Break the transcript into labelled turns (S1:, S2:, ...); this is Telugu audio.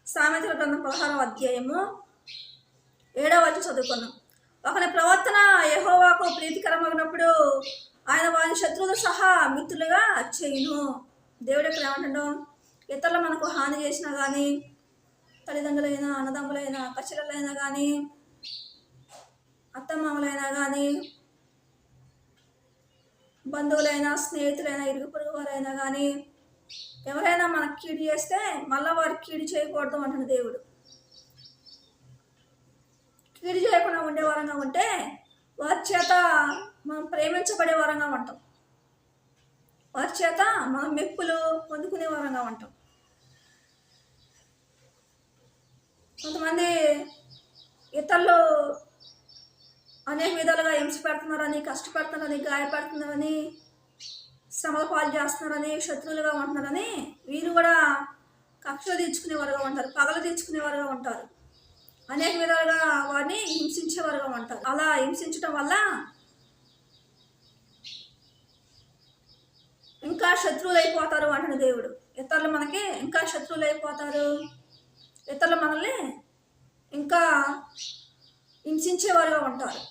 S1: సామెతల గ్రంథం 16వ అధ్యాయము 7వ వచనం చదువుకున్నాం. ఒకని ప్రవర్తన యెహోవాకు ప్రీతికరమైనప్పుడు ఆయన వారి శత్రువులు సహా మిత్రులుగా చేయును. దేవుడు ఇక్కడ ఏమంటాడు? ఇతరులు మనకు హాని చేసినా కానీ, తల్లిదండ్రులైనా, అన్నదమ్ములైనా, కచ్చలైనా కానీ, అత్తమామలైనా కానీ, బంధువులైనా, స్నేహితులైనా, ఇరుగు పొరుగు వారైనా కానీ, ఎవరైనా మనకు కీడు చేస్తే మళ్ళీ వారికి కీడు చేయకూడదు అంటున్న దేవుడు. కీడు చేయకుండా ఉండే వారంగా ఉంటే వారి చేత మనం ప్రేమించబడే వారంగా ఉంటాం. వారి చేత మనం మెప్పులు పొందుకునే వారంగా ఉంటాం. కొంతమంది ఇతరులు అనేక విధాలుగా హింస పెడుతున్నారని, కష్టపడుతున్నారని, గాయపడుతున్నారని, శ్రమల పాలు చేస్తున్నారని, శత్రువులుగా ఉంటున్నారని వీరు కూడా కక్షలు తీర్చుకునేవారుగా ఉంటారు, పగలు తీర్చుకునేవారుగా ఉంటారు, అనేక విధాలుగా వారిని హింసించేవారుగా ఉంటారు. అలా హింసించడం వల్ల ఇంకా శత్రువులు అయిపోతారు అంటున్న దేవుడు. ఇతరులు మనకి ఇంకా శత్రువులు అయిపోతారు, ఇతరులు మనల్ని ఇంకా హింసించేవారుగా ఉంటారు.